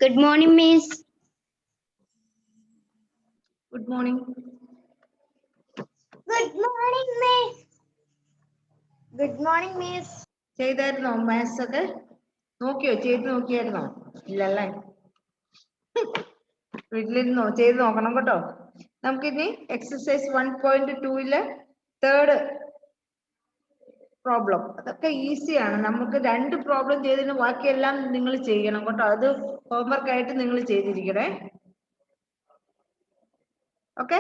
Good morning, Miss. Good morning. Good morning, Miss. Good morning, Miss. ചെയ്തായിരുന്നോ maths ഒക്കെ? നോക്കിയോ? ചെയ്ത് നോക്കിയായിരുന്നോ? ഇല്ലല്ലേ? വീട്ടിലിരുന്നോ? ചെയ്ത് നോക്കണം കേട്ടോ. നമുക്കിനി എക്സസൈസ് 1.2 തേർഡ് പ്രോബ്ലം. അതൊക്കെ ഈസിയാണ്. നമുക്ക് 2 പ്രോബ്ലം ചെയ്തതിന് ബാക്കിയെല്ലാം നിങ്ങൾ ചെയ്യണം കേട്ടോ. അത് ഹോംവർക്ക് ആയിട്ട് നിങ്ങൾ ചെയ്തിരിക്കണേ. ഓക്കെ?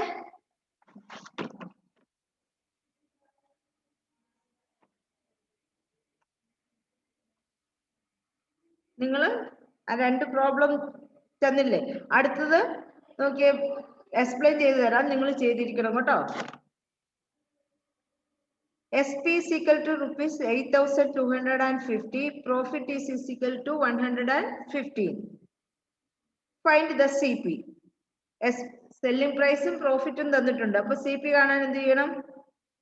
നിങ്ങൾ ആ 2 പ്രോബ്ലം തന്നില്ലേ? അടുത്തത് നോക്കിയേ, എക്സ്പ്ലെയിൻ ചെയ്തു തരാം. നിങ്ങൾ ചെയ്തിരിക്കണം കേട്ടോ. SP is equal to rupees 8,250. Profit is equal to 115. Find the CP. Selling price and profit തന്നിട്ടുണ്ട്. അപ്പൊ CP കാണാൻ എന്ത് ചെയ്യണം?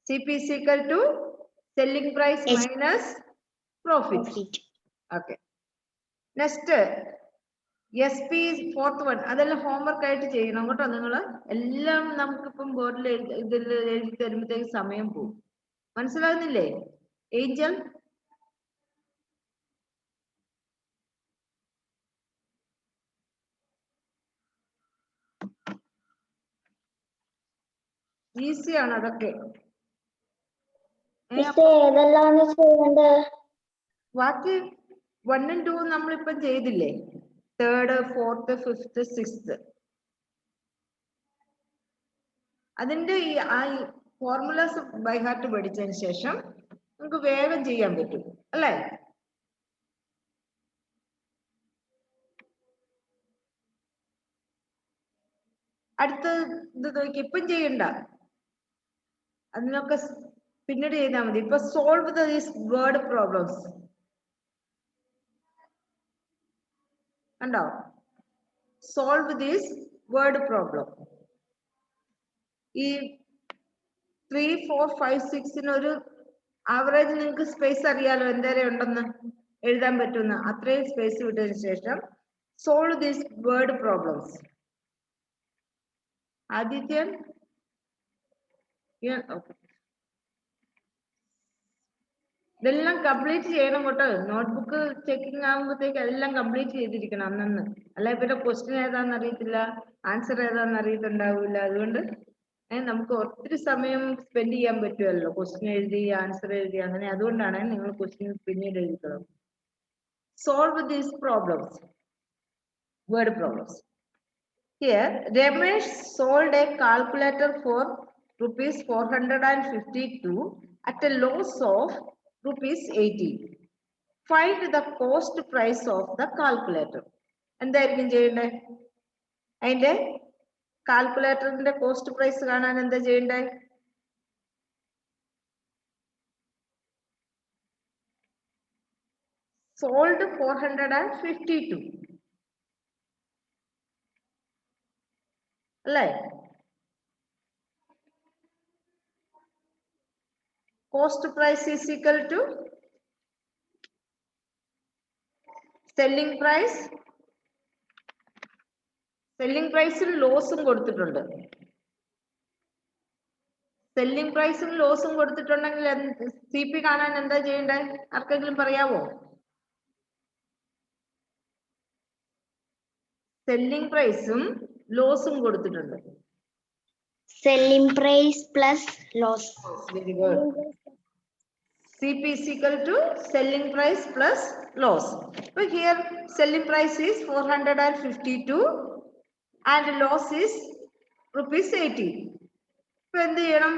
CP is equal to selling price minus profit. Okay. Next, SP is fourth one. അതെല്ലാം homework ആയിട്ട് ചെയ്യണം കേട്ടോ. നിങ്ങൾ എല്ലാം നമുക്കിപ്പം ബോർഡിൽ ഇതിൽ എഴുതി തരുമ്പോഴത്തേക്ക് സമയം പോകും. മനസ്സിലാകുന്നില്ലേ ഏഞ്ചൽ? ഈസിയാണ് അതൊക്കെ. ബാക്കി 1 and 2 നമ്മളിപ്പം ചെയ്തില്ലേ? Third, fourth, fifth, sixth. അതിന്റെ ആ ഫോർമുലാസ് ബൈ ഹാർട്ട് പഠിച്ചതിന് ശേഷം നമുക്ക് വേഗം ചെയ്യാൻ പറ്റും അല്ലേ? അടുത്ത ഇത് നോക്കി, ഇപ്പം ചെയ്യണ്ട, അതിനൊക്കെ പിന്നീട് ചെയ്താൽ മതി. ഇപ്പൊ സോൾവ് ദീസ് വേർഡ് പ്രോബ്ലംസ് കണ്ടോ? Solve these word problem. ഈ 3, 4, 5, 6 ഒരു ആവറേജ് നിങ്ങൾക്ക് സ്പേസ് അറിയാലോ എന്തേരെ ഉണ്ടെന്ന് എഴുതാൻ പറ്റുന്ന അത്രയും സ്പേസ് വിട്ടതിന് ശേഷം solve these word problems. Adithyan, ഇതെല്ലാം കംപ്ലീറ്റ് ചെയ്യണം കേട്ടോ. നോട്ട്ബുക്ക് ചെക്കിംഗ് ആകുമ്പോഴത്തേക്ക് എല്ലാം കംപ്ലീറ്റ് ചെയ്തിരിക്കണം അന്നന്ന്. അല്ലെ പിന്നെ ക്വസ്റ്റ്യൻ ഏതാന്ന് അറിയത്തില്ല, ആൻസർ ഏതാന്ന് അറിയത്തുണ്ടാവില്ല. അതുകൊണ്ട് നമുക്ക് ഒത്തിരി സമയം സ്പെൻഡ് ചെയ്യാൻ പറ്റുമല്ലോ ക്വസ്റ്റ്യൻ എഴുതി ആൻസർ എഴുതി അങ്ങനെ. അതുകൊണ്ടാണ് നിങ്ങൾ ക്വസ്റ്റ്യൻ പിന്നീട് എഴുതിക്കണം. Solve these problems, word problems. Here, Ramesh sold a calculator for rupees 452 at a loss of rupees 80. Find the cost price of the calculator. എന്തായിരിക്കും ചെയ്യണ്ടേ? അതിന്റെ കാൽക്കുലേറ്ററിന്റെ കോസ്റ്റ് പ്രൈസ് കാണാൻ എന്താ ചെയ്യണ്ടേ? sold 452 അല്ലേ? Cost price is equal to selling price. Selling പ്രൈസും ലോസും കൊടുത്തിട്ടുണ്ട്. സെല്ലിംഗ് പ്രൈസും ലോസും കൊടുത്തിട്ടുണ്ടെങ്കിൽ CP കാണാൻ എന്താ ചെയ്യണ്ടേ? ആർക്കെങ്കിലും പറയാവോ? സെല്ലിംഗ് പ്രൈസും ലോസും കൊടുത്തിട്ടുണ്ട്. Selling price plus loss. Very good. CP is equal to selling price plus loss. So here selling price is 452 and loss is rupees 80. So എന്ത് ചെയ്യണം?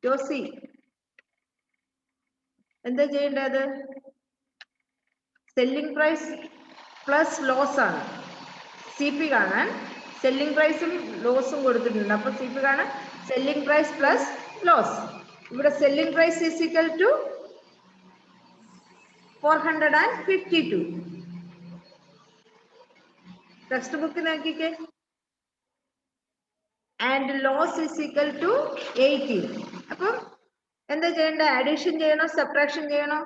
ജോസി എന്താ ചെയ്യേണ്ടത്? സെല്ലിംഗ് പ്രൈസ് പ്ലസ് ലോസ് ആണ്. CP കാണാൻ സെല്ലിംഗ് പ്രൈസും ലോസും കൊടുത്തിട്ടുണ്ട്. അപ്പൊ CP കാണാൻ സെല്ലിംഗ് പ്രൈസ് പ്ലസ് ലോസ്. ഇവിടെ selling price is equal to 452. Text book നോക്കിക്കേ. And loss is equal to 80. അപ്പം എന്താ ചെയ്യേണ്ടത്? അഡീഷൻ ചെയ്യണോ സബ്ട്രാക്ഷൻ ചെയ്യണോ?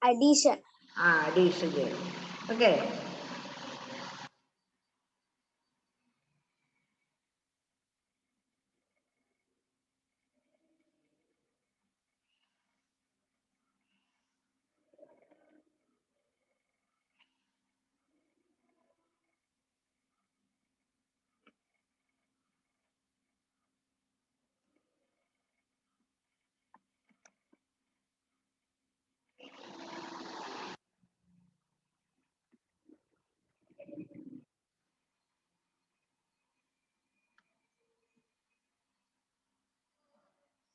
addition. Addition ചെയ്യണം. Okay.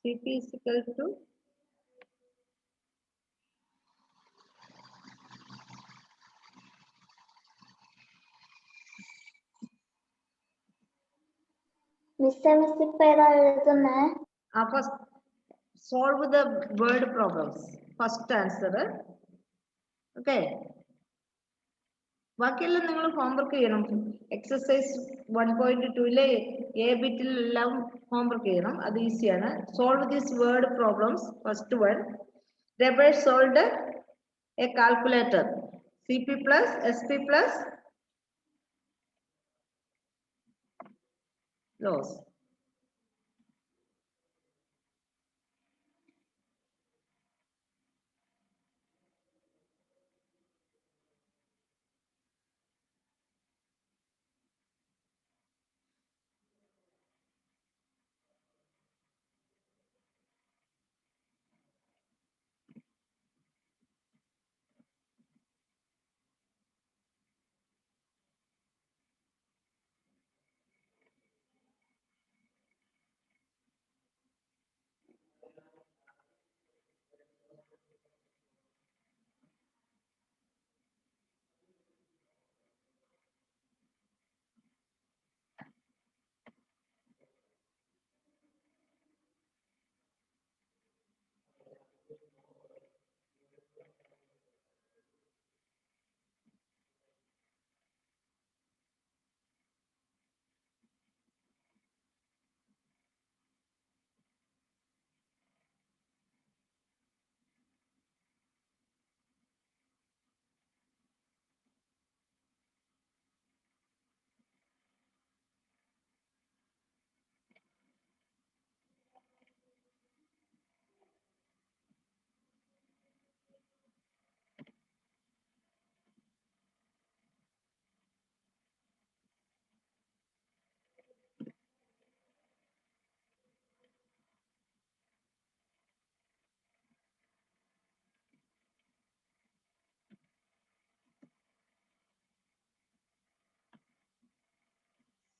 Cp is equal to Miss ഇപ്പൊ ഏതാ എഴുതുന്നേ? first solve the word problems. First answer. Okay. ബാക്കിയെല്ലാം നിങ്ങൾ ഹോംവർക്ക് ചെയ്യണം. എക്സസൈസ് 1.2 എ ബിറ്റിലെല്ലാം ഹോംവർക്ക് ചെയ്യണം. അത് ഈസിയാണ്. Solve this word problems. First one, Reber solved a calculator. Cp plus Sp plus loss.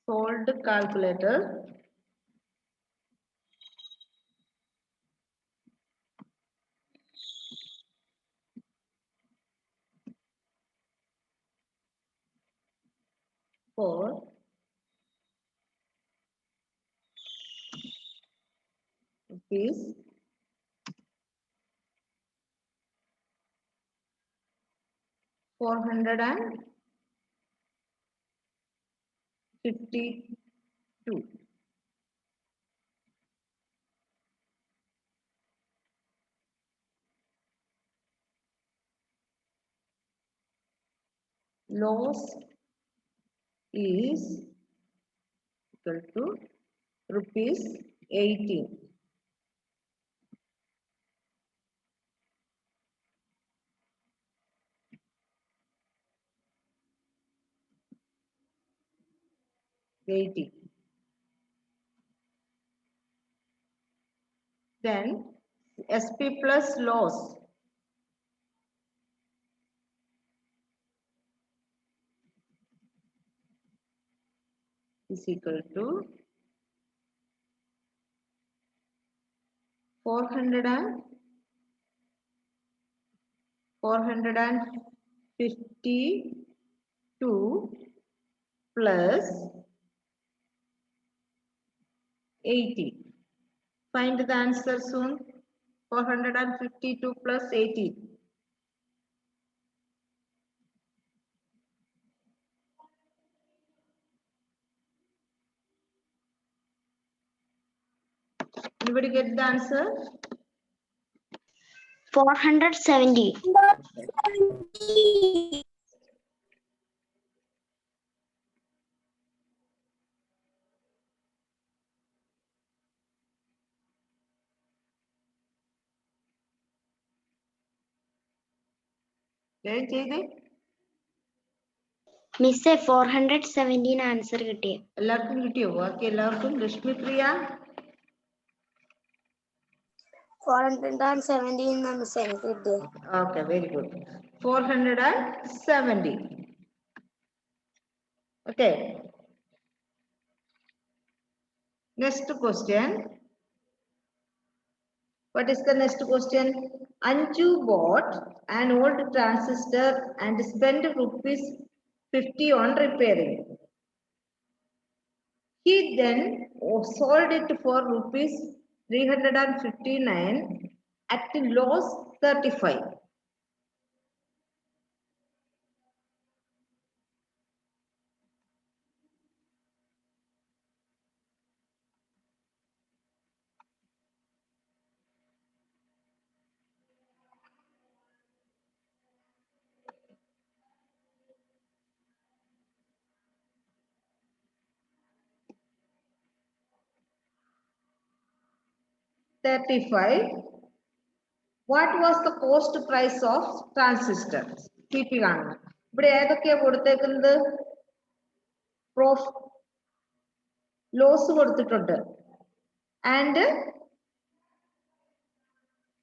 Solved calculator. For rupees 452. Loss is equal to rupees 18. Then Sp plus loss is equal to 452 plus 80. Find the answer soon. 452 plus 80. Anybody get the answer? 470. Miss 417 answer കിട്ടിയ. എല്ലാവർക്കും കിട്ടിയോ? ബാക്കി എല്ലാവർക്കും? Lakshmi Priya 417 miss എനിക്ക് കിട്ടിയ. Okay, very good. 470. Okay. Next question. What is the next question? Anju bought an old transistor and spent rupees 50 on repairing. He then sold it for rupees 359 at loss 35. What was the cost price of transistor? CP കാണണം. ഇവിടെ ഏതൊക്കെയാ കൊടുത്തേക്കുന്നത്? Loss കൊടുത്തിട്ടുണ്ട്. And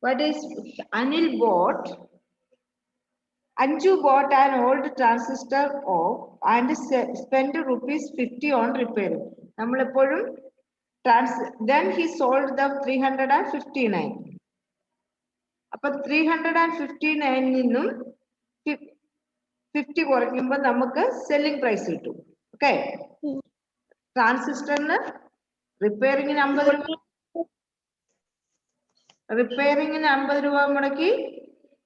what is Anju bought an old transistor and spent rupees 50 on repairing. നമ്മളെപ്പോഴും then he sold the 359. അപ്പൊ 359 നിന്നും 50 കുറയ്ക്കുമ്പോൾ നമുക്ക് സെല്ലിംഗ് പ്രൈസ് കിട്ടും. ഓക്കെ. ട്രാൻസിസ്റ്ററിന് റിപ്പയറിങ്ങിന് 50 രൂപ മുടക്കി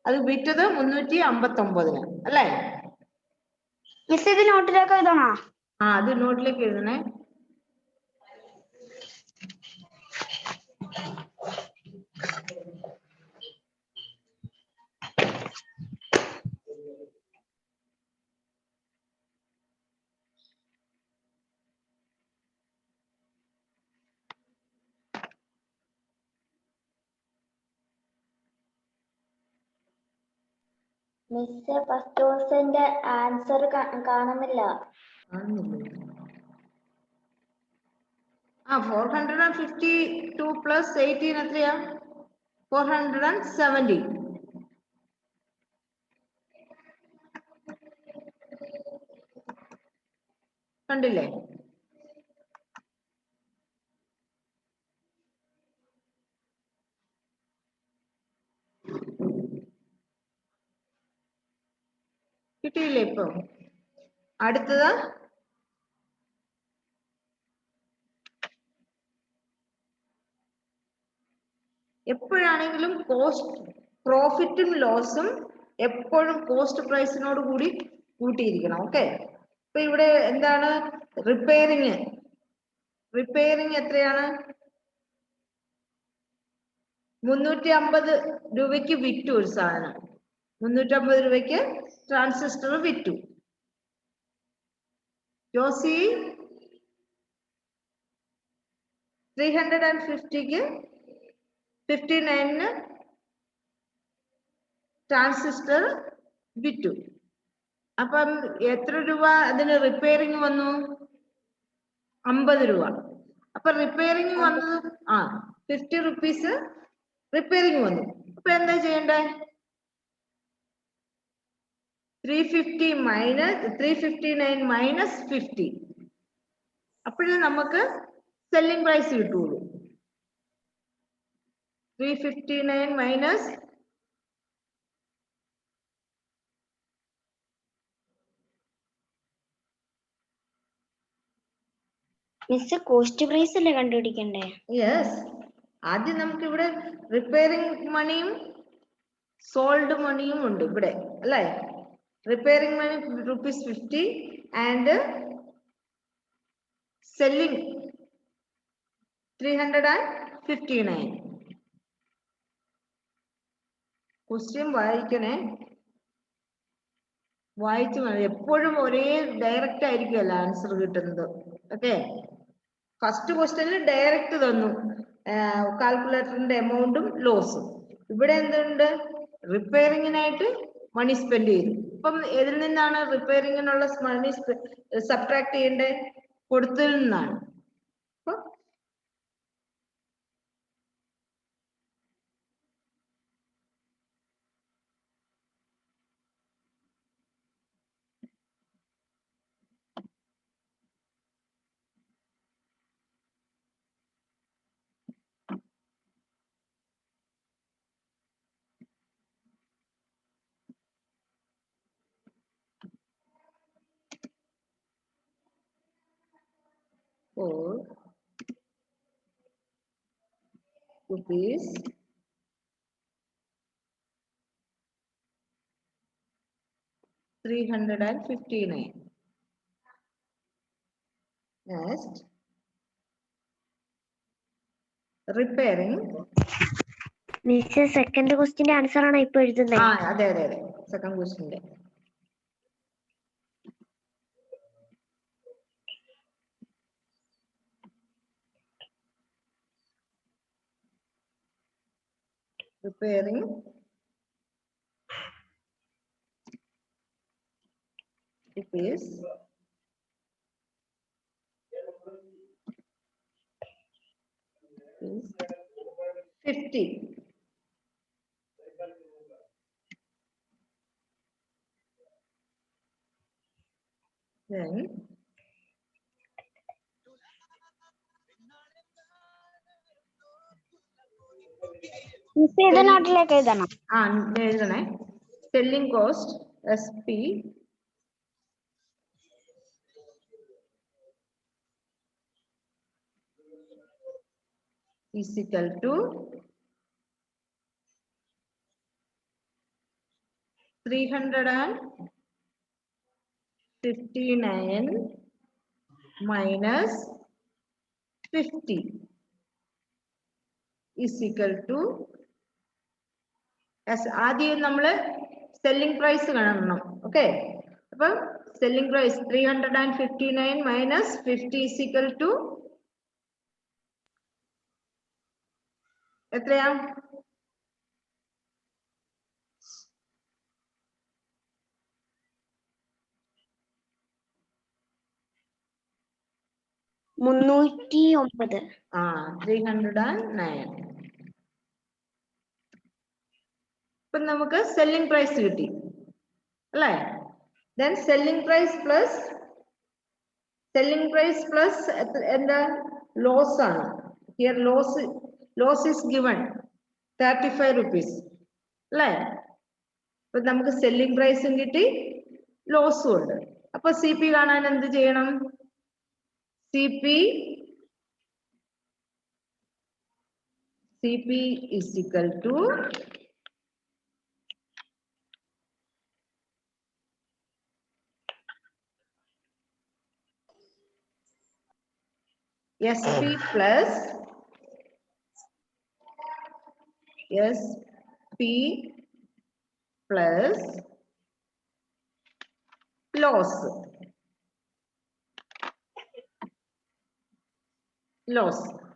അത് വിറ്റത് 359 അല്ലേ? മിസ് ഇത് നോട്ടിലേക്ക് എഴുതണോ? അത് നോട്ടിലേക്ക് എഴുതണേ. മിസ് ഫസ്റ്റ് ക്വസ്റ്റ്യന്റെ ആൻസർ കാണുന്നില്ല. 452 പ്ലസ് 18 എത്രയാ? 470. കണ്ടില്ലേ? കിട്ടിയില്ലേ ഇപ്പൊ? അടുത്തത് എപ്പോഴാണെങ്കിലും പ്രോഫിറ്റും ലോസും എപ്പോഴും കോസ്റ്റ് പ്രൈസിനോട് കൂടി കൂട്ടിയിരിക്കണം. ഓക്കെ. ഇപ്പൊ ഇവിടെ എന്താണ് റിപ്പയറിങ് എത്രയാണ്? 350 രൂപയ്ക്ക് വിറ്റു ഒരു സാധനം. 350 രൂപയ്ക്ക് ട്രാൻസിസ്റ്റർ വിറ്റു. ജോസി 350ക്ക് 59 ട്രാൻസിസ്റ്റർ വിറ്റു. അപ്പം എത്ര രൂപ അതിന് റിപ്പയറിങ് വന്നു? 50 രൂപ. അപ്പൊ റിപ്പയറിങ് വന്നത് 50 റുപ്പീസ് റിപ്പയറിങ് വന്നു. അപ്പൊ എന്താ ചെയ്യണ്ടേ? 359 മൈനസ് 50. അപ്പോഴേ നമുക്ക് സെല്ലിംഗ് പ്രൈസ് കിട്ടുള്ളൂ. 359 മൈനസ് മിസ് കോസ്റ്റ് പ്രൈസ് അല്ലേ കണ്ടുപിടിക്കണ്ടേ? യെസ്. ആദ്യം നമുക്ക് ഇവിടെ റിപ്പയറിംഗ് മണിയും സോൾഡ് മണിയും ഉണ്ട് ഇവിടെ അല്ലേ? Repairing money rupees 50 and selling 359. Question വായിക്കണേ, വായിച്ചു എപ്പോഴും ഒരേ ഡയറക്റ്റ് ആയിരിക്കുമല്ലോ ആൻസർ കിട്ടുന്നത്. ഓക്കെ, ഫസ്റ്റ് ക്വസ്റ്റ്യനിൽ ഡയറക്റ്റ് തന്നു കാൽക്കുലേറ്ററിന്റെ എമൗണ്ടും ലോസും. ഇവിടെ എന്തുണ്ട്? റിപ്പയറിങ്ങിനായിട്ട് മണി സ്പെൻഡ് ചെയ്തു. ഇപ്പം ഏതിൽ നിന്നാണ് റിപ്പയറിങ്ങിനുള്ള മണി സബ്ട്രാക്ട് ചെയ്യേണ്ടത്? കൊടുത്തതിൽ നിന്നാണ്. അപ്പൊ rupees 359. Next, repairing. സെക്കൻഡ് ക്വസ്റ്റിന്റെ ആൻസർ ആണ് ഇപ്പൊ എഴുതുന്നത്. അതെ അതെ അതെ, സെക്കൻഡ് ക്വസ്റ്റിന്റെ. Repairing rupees 50. Then നോട്ടിലേക്ക് എഴുതണം. എഴുതണേ. Selling cost SP is equal to 359 minus 50 is equal to, ആദ്യം നമ്മള് സെല്ലിംഗ് പ്രൈസ് കാണണം. ഓക്കെ, അപ്പൊ selling price 359 minus 50 is equal to എത്രയാ? 309. 309. ഇപ്പൊ നമുക്ക് സെല്ലിംഗ് പ്രൈസ് കിട്ടി അല്ലേ? then selling price plus എന്താ? ലോസ് ആണ്. here loss is given 35 rupees അല്ലേ? അപ്പൊ നമുക്ക് സെല്ലിംഗ് പ്രൈസും കിട്ടി, ലോസും ഉണ്ട്. അപ്പൊ CP കാണാൻ എന്ത് ചെയ്യണം? CP is equal to SP plus loss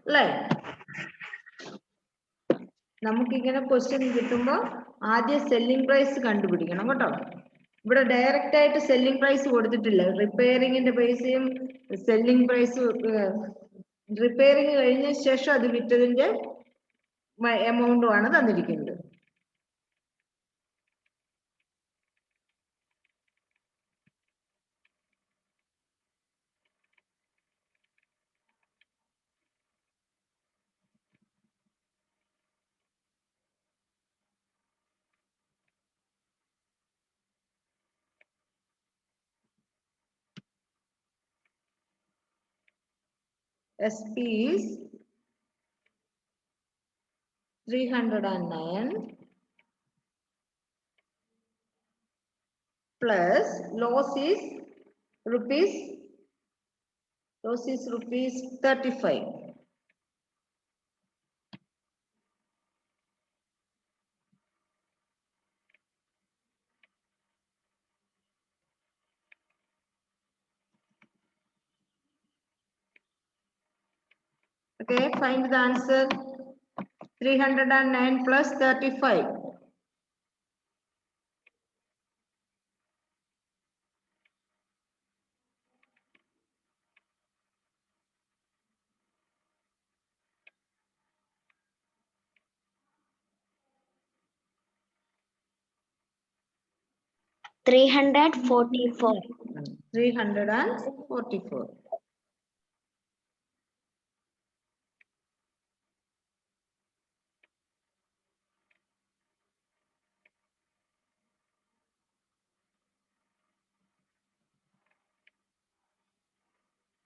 അല്ലേ? നമുക്കിങ്ങനെ ക്വസ്റ്റ്യൻ കിട്ടുമ്പോ ആദ്യം സെല്ലിംഗ് പ്രൈസ് കണ്ടുപിടിക്കണം കേട്ടോ. ഇവിടെ ഡയറക്റ്റ് ആയിട്ട് സെല്ലിംഗ് പ്രൈസ് കൊടുത്തിട്ടില്ല. റിപ്പയറിങ്ങിന്റെ പൈസയും സെല്ലിംഗ് പ്രൈസ്, റിപ്പയറിങ് കഴിഞ്ഞ ശേഷം അത് വിറ്റതിന്റെ എമൗണ്ടും ആണ് തന്നിരിക്കുന്നത്. SP is 309 plus loss is rupees 35. Okay, find the answer. 309 plus 35. $344. 344.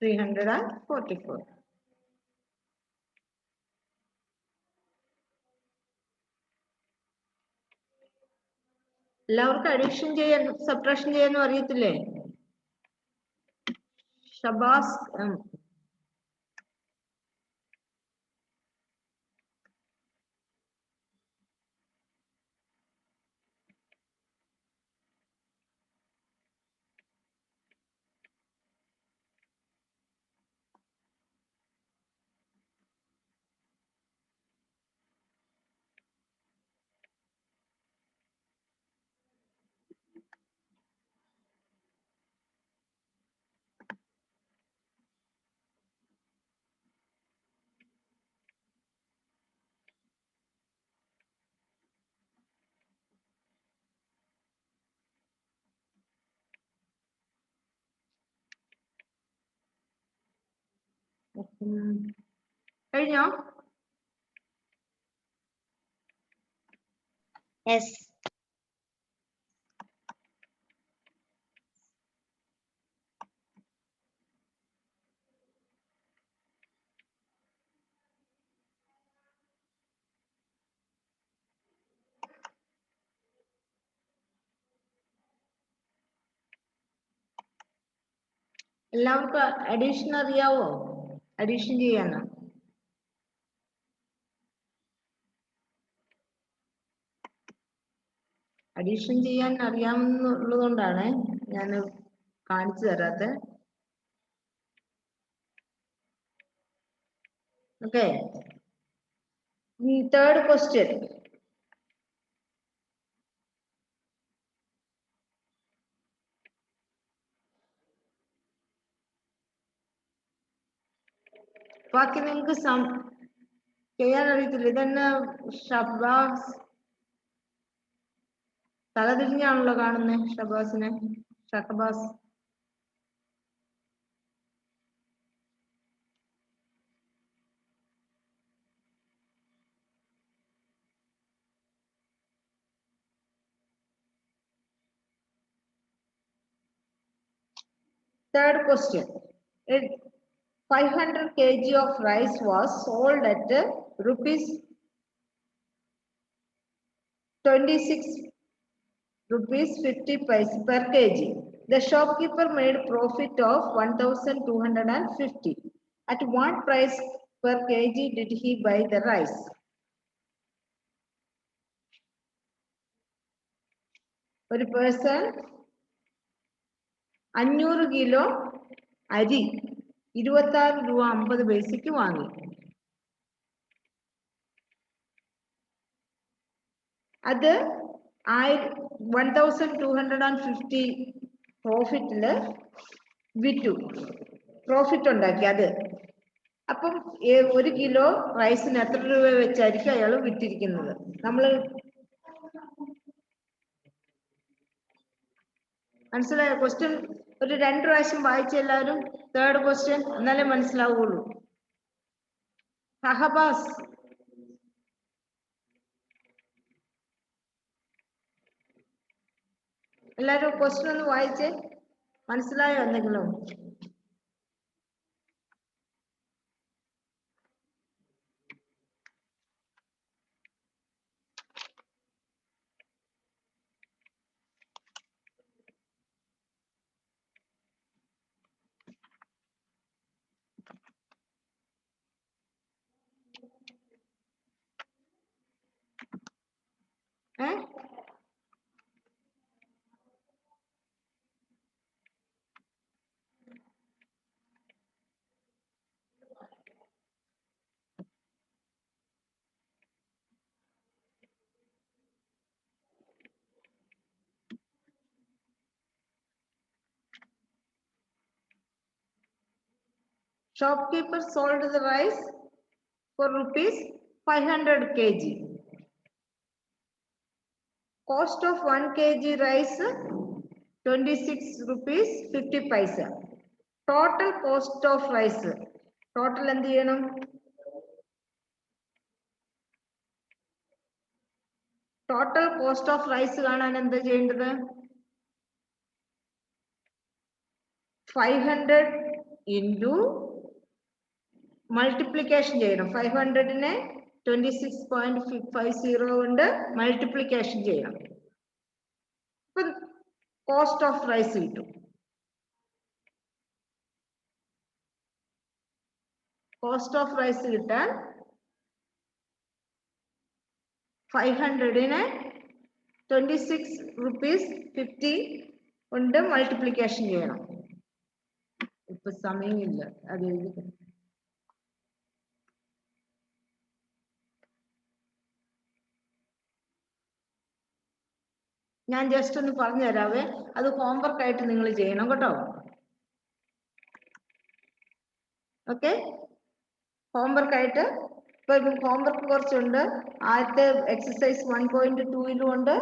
$344. എല്ലാവർക്കും അഡീഷൻ ചെയ്യാൻ സബ്ട്രാക്ഷൻ ചെയ്യാനും അറിയത്തില്ലേ? ഷബാസ് കഴിഞ്ഞോ? Yes. എല്ലാവർക്കും അഡീഷൻ അറിയാവോ? അഡീഷൻ ചെയ്യാനോ? അഡീഷൻ ചെയ്യാൻ അറിയാമെന്നുള്ളത് കൊണ്ടാണ് ഞാൻ കാണിച്ചു തരാത്തെ. Okay, third question. ബാക്കി നിങ്ങൾക്ക് ചെയ്യാൻ അറിയത്തില്ല. ഇതന്നെ ഷബാസ് തലതിരിഞ്ഞാണല്ലോ കാണുന്നത്. ഷബാസിനെ Shahbaz. Third question. 500 kg of rice was sold at rupees 26 rupees 50 paise per kg. The shopkeeper made profit of 1250. At what price per kg did he buy the rice? ഒരു person 500 kilo അരി 26 രൂപ 50 പൈസയ്ക്ക് വാങ്ങി. അത് 1250 പ്രോഫിറ്റില് വിറ്റു, പ്രോഫിറ്റ് ഉണ്ടാക്കി. അത് അപ്പം 1 കിലോ റൈസിന് എത്ര രൂപ വെച്ചായിരിക്കും അയാൾ വിറ്റിരിക്കുന്നത്? നമ്മള് മനസ്സിലായോ? ക്വസ്റ്റ്യൻ ഒരു 2 പ്രാവശ്യം വായിച്ച എല്ലാവരും തേർഡ് ക്വസ്റ്റ്യൻ, എന്നാലേ മനസ്സിലാവുള്ളൂ. ഷഹബാസ്, എല്ലാരും ക്വസ്റ്റ്യൻ ഒന്ന് വായിച്ചേ. മനസ്സിലായോ എന്തെങ്കിലും? Shopkeeper sold the rice for rupees 500 kg. Cost of 1 kg rice 26 rupees 50 paisa. Total cost of rice. Total എന്ത് ചെയ്യണം? Total cost of rice കാണാൻ എന്താ ചെയ്യേണ്ടത്? 500 into multiplication ചെയ്യണം. 500നെ 26.50 കൊണ്ട് multiplication ചെയ്യണം. അപ്പം cost of rice കിട്ടും. Cost of rice കിട്ടാൻ 500നെ 26 rupees 50 കൊണ്ട് multiplication ചെയ്യണം. ഇപ്പൊ സമയമില്ല അത് എഴുതി. ഞാൻ ജസ്റ്റ് ഒന്ന് പറഞ്ഞു തരാവേ, അത് ഹോംവർക്ക് ആയിട്ട് നിങ്ങൾ ചെയ്യണം കേട്ടോ. ഓക്കെ, ഹോംവർക്ക് ആയിട്ട് ഇപ്പൊ ഹോംവർക്ക് കുറച്ചുണ്ട്. ആദ്യത്തെ എക്സസൈസ് 1.2 ഉണ്ട്,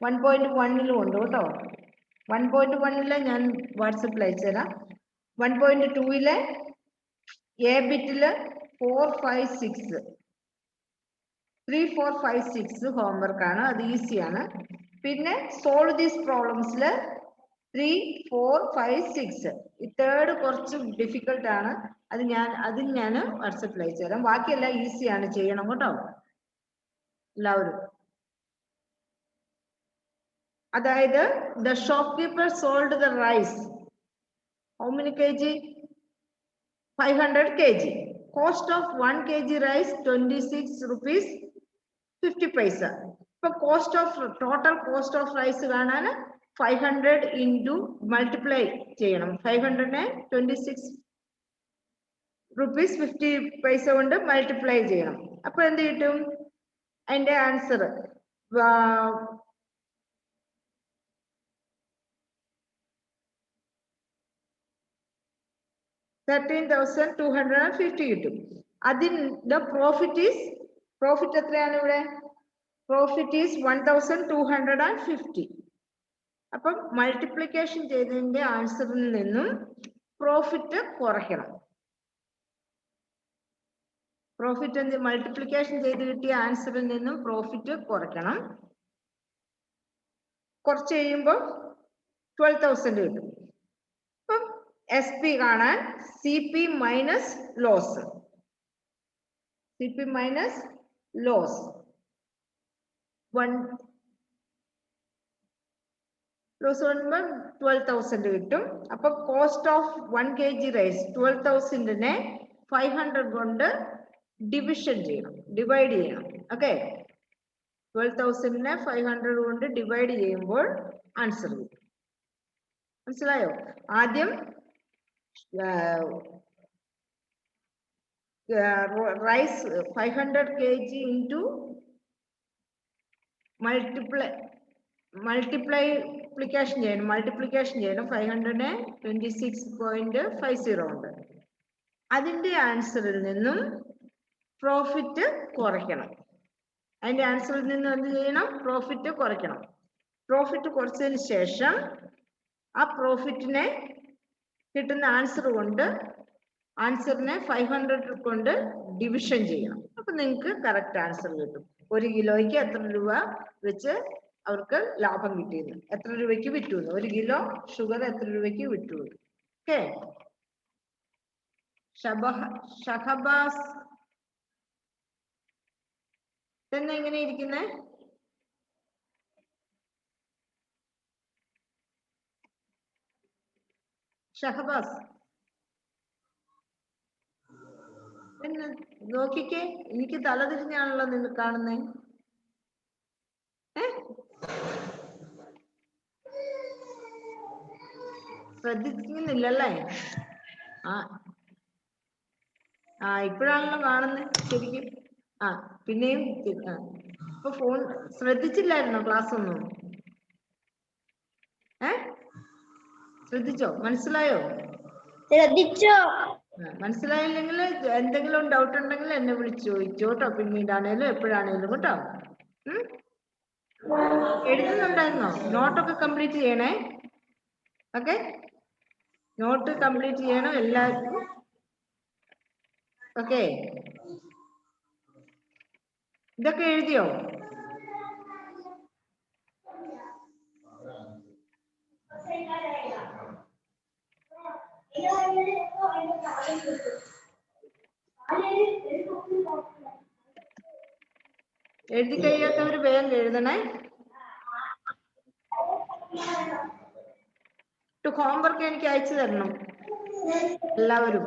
1.1 ഉണ്ട് കേട്ടോ. 1.1 ഞാൻ വാട്സപ്പിൽ അയച്ചുതരാം. 1.2 എ ബിറ്റില് 4, 5, 6 3, 4, 5, 6 ഹോംവർക്ക് ആണ്, അത് ഈസിയാണ്. പിന്നെ സോൾവ് ദീസ് പ്രോബ്ലംസില് 3, 4, 5, 6 ഈ തേർഡ് കുറച്ച് ഡിഫിക്കൽട്ട് ആണ്. അത് ഞാൻ വാട്സപ്പിൽ അയച്ചു തരാം. ബാക്കിയെല്ലാം ഈസിയാണ്, ചെയ്യണം കേട്ടോ എല്ലാവരും. അതായത് the shopkeeper sold the rice how many kg? 500 kg. Cost of 1 kg rice 26 rupees 50 paisa. ഇപ്പൊ cost of total cost of rice കാണാൻ 500 into മൾട്ടിപ്ലൈ ചെയ്യണം. 500നെ 26 rupees 50 paisa കൊണ്ട് മൾട്ടിപ്ലൈ ചെയ്യണം. അപ്പൊ എന്ത് കിട്ടും? അതിന്റെ ആൻസർ 13,250 കിട്ടും. അതിന്റെ പ്രോഫിറ്റ് എത്രയാണ് ഇവിടെ? Profit is 1,250. അപ്പം മൾട്ടിപ്ലിക്കേഷൻ ചെയ്തതിന്റെ ആൻസറിൽ നിന്നും പ്രോഫിറ്റ് കുറയ്ക്കണം. പ്രോഫിറ്റ് മൾട്ടിപ്ലിക്കേഷൻ ചെയ്ത് കിട്ടിയ ആൻസറിൽ നിന്നും പ്രോഫിറ്റ് കുറയ്ക്കണം. കുറച്ച് കഴിയുമ്പോൾ 12,000 കിട്ടും. അപ്പം എസ് പി കാണാൻ CP minus loss. CP minus loss 12,000 കിട്ടും. അപ്പൊ കോസ്റ്റ് ഓഫ് 1 kg റൈസ് 12,000നെ 500 കൊണ്ട് ഡിവിഷൻ ചെയ്യണം, ഡിവൈഡ് ചെയ്യണം. ഓക്കെ, 12,000നെ 500 കൊണ്ട് ഡിവൈഡ് ചെയ്യുമ്പോൾ ആൻസർ കിട്ടും. മനസ്സിലായോ? ആദ്യം റൈസ് 500 kg into മൾട്ടിപ്ലിക്കേഷൻ ചെയ്യണം. 500നെ 26.50 ഉണ്ട്. അതിന്റെ ആൻസറിൽ നിന്നും പ്രോഫിറ്റ് കുറയ്ക്കണം. അതിന്റെ ആൻസറിൽ നിന്നും എന്ത് ചെയ്യണം? പ്രോഫിറ്റ് കുറയ്ക്കണം. പ്രോഫിറ്റ് കുറച്ചതിന് ശേഷം ആ പ്രോഫിറ്റിനെ കിട്ടുന്ന ആൻസറിനെ 500 കൊണ്ട് ഡിവിഷൻ ചെയ്യണം. അപ്പൊ നിങ്ങൾക്ക് കറക്റ്റ് ആൻസർ കിട്ടും. 1 കിലോയ്ക്ക് എത്ര രൂപ വെച്ച് അവർക്ക് ലാഭം കിട്ടിയെന്ന്, എത്ര രൂപയ്ക്ക് വിറ്റു, 1 കിലോ ഷുഗർ എത്ര രൂപയ്ക്ക് വിറ്റു. ഓക്കെ, ഷഹബാസ് തന്നെ എങ്ങനെ ഇരിക്കുന്നേ? ഷഹബാസ് പിന്നെ നോക്കിക്കേ, എനിക്ക് തലതിരിഞ്ഞാണല്ലോ നിങ്ങൾ കാണുന്നേ. ശ്രദ്ധിക്കുന്നില്ലല്ലേ? ഇപ്പോഴാണല്ലോ കാണുന്നേ ശരിക്കും. പിന്നെയും ഇപ്പൊ ഫോൺ ശ്രദ്ധിച്ചില്ലായിരുന്നോ ക്ലാസ് ഒന്നും? ശ്രദ്ധിച്ചോ? മനസ്സിലായോ? ശ്രദ്ധിച്ചോ? മനസ്സിലായില്ലെങ്കിൽ എന്തെങ്കിലും ഡൗട്ട് ഉണ്ടെങ്കിൽ എന്നെ വിളിച്ചു ചോദിച്ചോ കേട്ടോ, പിന്നീടാണേലും എപ്പോഴാണേലും കേട്ടോ. എഴുതുന്നുണ്ടായിരുന്നോ? നോട്ടൊക്കെ കംപ്ലീറ്റ് ചെയ്യണേ. ഓക്കെ, നോട്ട് കംപ്ലീറ്റ് ചെയ്യണം എല്ലാവർക്കും. ഓക്കെ, ഇതൊക്കെ എഴുതിയോ? എഴുതി കഴിയാത്തവര് വേഗം എഴുതണേ. ഹോംവർക്ക് എനിക്ക് അയച്ചു തരണം എല്ലാവരും.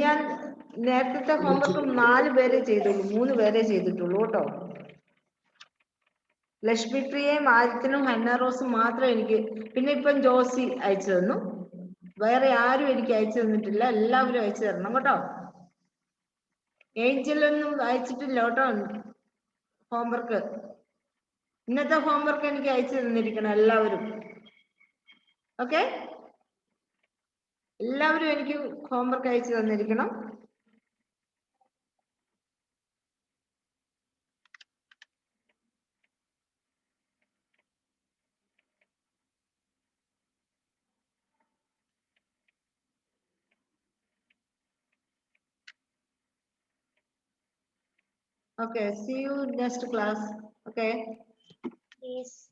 ഞാൻ നേരത്തെ ഹോംവർക്ക് 4 പേരെ ചെയ്തുള്ളൂ, 3 പേരെ ചെയ്തിട്ടുള്ളൂ കേട്ടോ. ലക്ഷ്മിപ്രിയയും ആദിത്യനും ഹന്ന റോസും മാത്രം എനിക്ക്, പിന്നെ ഇപ്പം ജോസി അയച്ചു തന്നു. വേറെ ആരും എനിക്ക് അയച്ചു തന്നിട്ടില്ല, എല്ലാവരും അയച്ചു തരണം കേട്ടോ. ഏഞ്ചലൊന്നും അയച്ചിട്ടില്ല കേട്ടോ ഹോംവർക്ക്. ഇന്നത്തെ ഹോംവർക്ക് എനിക്ക് അയച്ചു തന്നിരിക്കണം എല്ലാവരും. ഓക്കെ, എല്ലാവരും എനിക്ക് ഹോംവർക്ക് അയച്ചു തന്നിരിക്കണം. Okay, see you next class. Okay. Yes.